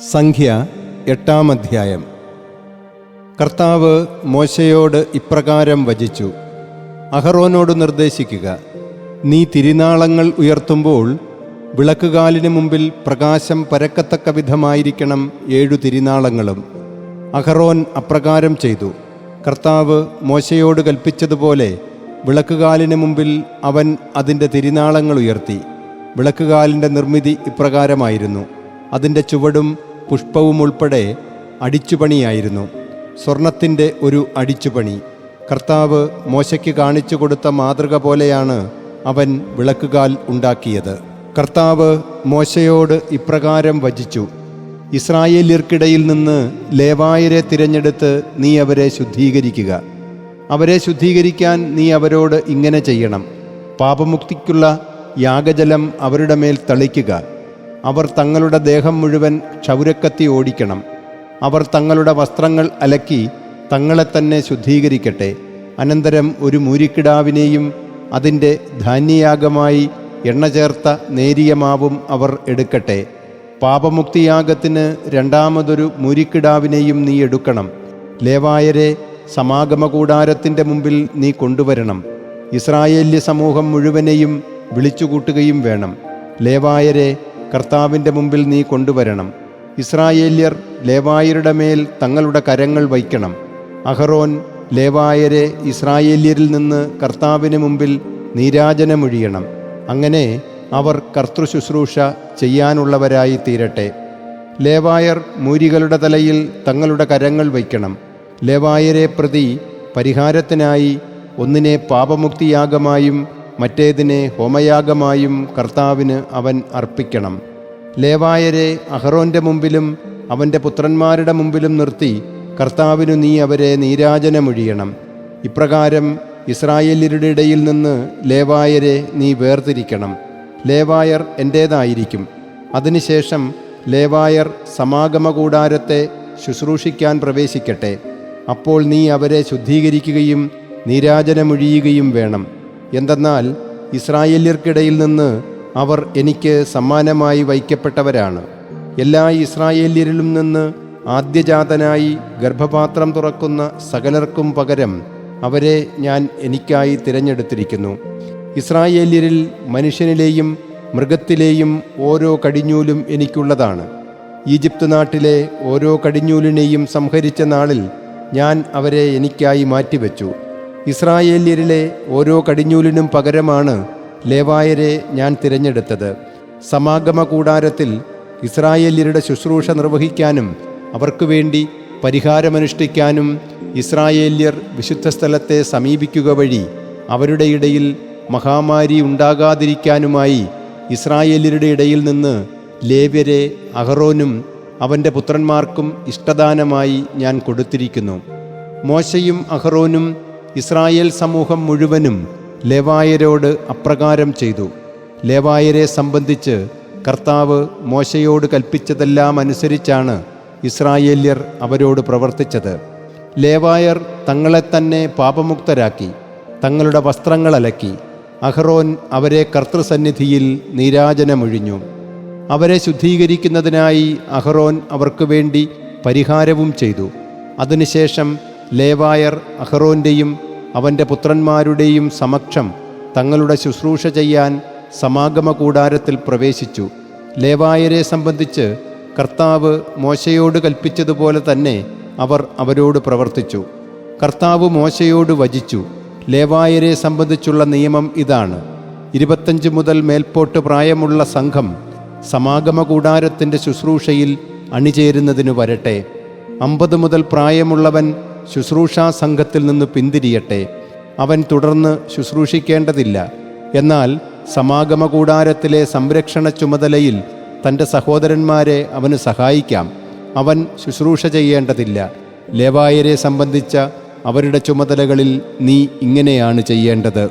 സംഖ്യ 8-ാം അധ്യായം. കർത്താവ് മോശയോട് ഇപ്രകാരം വചിച്ചു: അഹറോനോട് നിർദ്ദേശിക്കുക, നീ തിരുനാളങ്ങൾ ഉയർത്തുമ്പോൾ വിളക്കുകാലിന് മുമ്പിൽ പ്രകാശം പരക്കത്തക്ക വിധമായിരിക്കണം 7 തിരുനാളങ്ങളും. അഹറോൻ അപ്രകാരം ചെയ്തു. കർത്താവ് മോശയോട് കൽപ്പിച്ചതുപോലെ വിളക്കുകാലിന് മുമ്പിൽ അവൻ അതിൻ്റെ തിരുനാളങ്ങൾ ഉയർത്തി. വിളക്കുകാലിൻ്റെ നിർമ്മിതി ഇപ്രകാരമായിരുന്നു: അതിൻ്റെ ചുവടും പുഷ്പവും ഉൾപ്പെടെ അടിച്ചുപണിയായിരുന്നു. സ്വർണത്തിൻ്റെ ഒരു അടിച്ചുപണി. കർത്താവ് മോശയ്ക്ക് കാണിച്ചു കൊടുത്ത മാതൃക പോലെയാണ് അവൻ വിളക്കുകാൽ ഉണ്ടാക്കിയത്. കർത്താവ് മോശയോട് ഇപ്രകാരം വചിച്ചു: ഇസ്രായേല്യർക്കിടയിൽ നിന്ന് ലേവായരെ തിരഞ്ഞെടുത്ത് നീ അവരെ ശുദ്ധീകരിക്കുക. അവരെ ശുദ്ധീകരിക്കാൻ നീ അവരോട് ഇങ്ങനെ ചെയ്യണം: പാപമുക്തിക്കുള്ള യാഗജലം അവരുടെ മേൽ തളിക്കുക. അവർ തങ്ങളുടെ ദേഹം മുഴുവൻ ക്ഷൗരക്കത്തി ഓടിക്കണം. അവർ തങ്ങളുടെ വസ്ത്രങ്ങൾ അലക്കി തങ്ങളെ തന്നെ ശുദ്ധീകരിക്കട്ടെ. അനന്തരം ഒരു മൂരിക്കിടാവിനെയും അതിൻ്റെ ധാന്യയാഗമായി എണ്ണ ചേർത്ത നേരിയ മാവും അവർ എടുക്കട്ടെ. പാപമുക്തിയാഗത്തിന് രണ്ടാമതൊരു മൂരിക്കിടാവിനെയും നീ എടുക്കണം. ലേവായരെ സമാഗമകൂടാരത്തിൻ്റെ മുമ്പിൽ നീ കൊണ്ടുവരണം. ഇസ്രായേല്യ സമൂഹം മുഴുവനെയും വിളിച്ചുകൂട്ടുകയും വേണം. ലേവായരെ കർത്താവിൻ്റെ മുമ്പിൽ നീ കൊണ്ടുവരണം. ഇസ്രായേല്യർ ലേവായരുടെ മേൽ തങ്ങളുടെ കരങ്ങൾ വയ്ക്കണം. അഹറോൻ ലേവായരെ ഇസ്രായേല്യരിൽ നിന്ന് കർത്താവിന് മുമ്പിൽ നീരാജനമൊഴിയണം. അങ്ങനെ അവർ കർത്തൃശുശ്രൂഷ ചെയ്യാനുള്ളവരായി തീരട്ടെ. ലേവായർ മൂരികളുടെ തലയിൽ തങ്ങളുടെ കരങ്ങൾ വയ്ക്കണം. ലേവായരെ പ്രതി പരിഹാരത്തിനായി ഒന്നിനെ പാപമുക്തിയാഗമായും മറ്റേതിനെ ഹോമയാഗമായും കർത്താവിന് അവൻ അർപ്പിക്കണം. ലേവായരെ അഹറോൻ്റെ മുമ്പിലും അവൻ്റെ പുത്രന്മാരുടെ മുമ്പിലും നിർത്തി കർത്താവിനു നീ അവരെ നീരാജനമൊഴിയണം. ഇപ്രകാരം ഇസ്രായേല്യരുടെ ഇടയിൽ നിന്ന് ലേവായരെ നീ വേർതിരിക്കണം. ലേവായർ എൻ്റേതായിരിക്കും. അതിനുശേഷം ലേവായർ സമാഗമകൂടാരത്തെ ശുശ്രൂഷിക്കാൻ പ്രവേശിക്കട്ടെ. അപ്പോൾ നീ അവരെ ശുദ്ധീകരിക്കുകയും നീരാജനമൊഴിയുകയും വേണം. എന്തെന്നാൽ ഇസ്രായേല്യർക്കിടയിൽ നിന്ന് അവർ എനിക്ക് സമ്മാനമായി വയ്ക്കപ്പെട്ടവരാണ്. എല്ലാ ഇസ്രായേല്യരിലും നിന്ന് ആദ്യജാതനായി ഗർഭപാത്രം തുറക്കുന്ന സകലർക്കും പകരം അവരെ ഞാൻ എനിക്കായി തിരഞ്ഞെടുത്തിരിക്കുന്നു. ഇസ്രായേല്യരിൽ മനുഷ്യനിലെയും മൃഗത്തിലെയും ഓരോ കടിഞ്ഞൂലും എനിക്കുള്ളതാണ്. ഈജിപ്ത് നാട്ടിലെ ഓരോ കടിഞ്ഞൂലിനെയും സംഹരിച്ച നാളിൽ ഞാൻ അവരെ എനിക്കായി മാറ്റിവെച്ചു. ഇസ്രായേല്യരിലെ ഓരോ കടിഞ്ഞൂലിനും പകരമാണ് ലേവായരെ ഞാൻ തിരഞ്ഞെടുത്തത്. സമാഗമകൂടാരത്തിൽ ഇസ്രായേല്യരുടെ ശുശ്രൂഷ നിർവഹിക്കാനും അവർക്കു വേണ്ടി പരിഹാരമനുഷ്ഠിക്കാനും ഇസ്രായേല്യർ വിശുദ്ധസ്ഥലത്തെ സമീപിക്കുക വഴി അവരുടെ ഇടയിൽ മഹാമാരി ഉണ്ടാകാതിരിക്കാനുമായി ഇസ്രായേല്യരുടെ ഇടയിൽ നിന്ന് ലേവ്യരെ അഹറോനും അവൻ്റെ പുത്രന്മാർക്കും ഇഷ്ടദാനമായി ഞാൻ കൊടുത്തിരിക്കുന്നു. മോശയും അഹറോനും ഇസ്രായേൽ സമൂഹം മുഴുവനും ലേവായരോട് അപ്രകാരം ചെയ്തു. ലേവായരെ സംബന്ധിച്ച് കർത്താവ് മോശയോട് കൽപ്പിച്ചതെല്ലാം അനുസരിച്ചാണ് ഇസ്രായേല്യർ അവരോട് പ്രവർത്തിച്ചത്. ലേവായർ തങ്ങളെ തന്നെ പാപമുക്തരാക്കി തങ്ങളുടെ വസ്ത്രങ്ങൾ അലക്കി. അഹറോൻ അവരെ കർത്തൃസന്നിധിയിൽ നീരാജനമൊഴിഞ്ഞു. അവരെ ശുദ്ധീകരിക്കുന്നതിനായി അഹറോൻ അവർക്ക് വേണ്ടി പരിഹാരവും ചെയ്തു. അതിനുശേഷം ലേവായർ അഹറോൻ്റെയും അവൻ്റെ പുത്രന്മാരുടെയും സമക്ഷം തങ്ങളുടെ ശുശ്രൂഷ ചെയ്യാൻ സമാഗമകൂടാരത്തിൽ പ്രവേശിച്ചു. ലേവായരെ സംബന്ധിച്ച് കർത്താവ് മോശയോട് കൽപ്പിച്ചതുപോലെ തന്നെ അവർ അവരോട് പ്രവർത്തിച്ചു. കർത്താവ് മോശയോട് വചിച്ചു: ലേവായരെ സംബന്ധിച്ചുള്ള നിയമം ഇതാണ്: 25 മുതൽ മേൽപോട്ട് പ്രായമുള്ള സംഘം സമാഗമകൂടാരത്തിൻ്റെ ശുശ്രൂഷയിൽ അണിചേരുന്നതിനു വരട്ടെ. 50 മുതൽ പ്രായമുള്ളവൻ ശുശ്രൂഷാ സംഘത്തിൽ നിന്ന് പിന്തിരിയട്ടെ. അവൻ തുടർന്ന് ശുശ്രൂഷിക്കേണ്ടതില്ല. എന്നാൽ സമാഗമകൂടാരത്തിലെ സംരക്ഷണ ചുമതലയിൽ തൻ്റെ സഹോദരന്മാരെ അവന് സഹായിക്കാം. അവൻ ശുശ്രൂഷ ചെയ്യേണ്ടതില്ല. ലേവായരെ സംബന്ധിച്ച അവരുടെ ചുമതലകളിൽ നീ ഇങ്ങനെയാണ് ചെയ്യേണ്ടത്.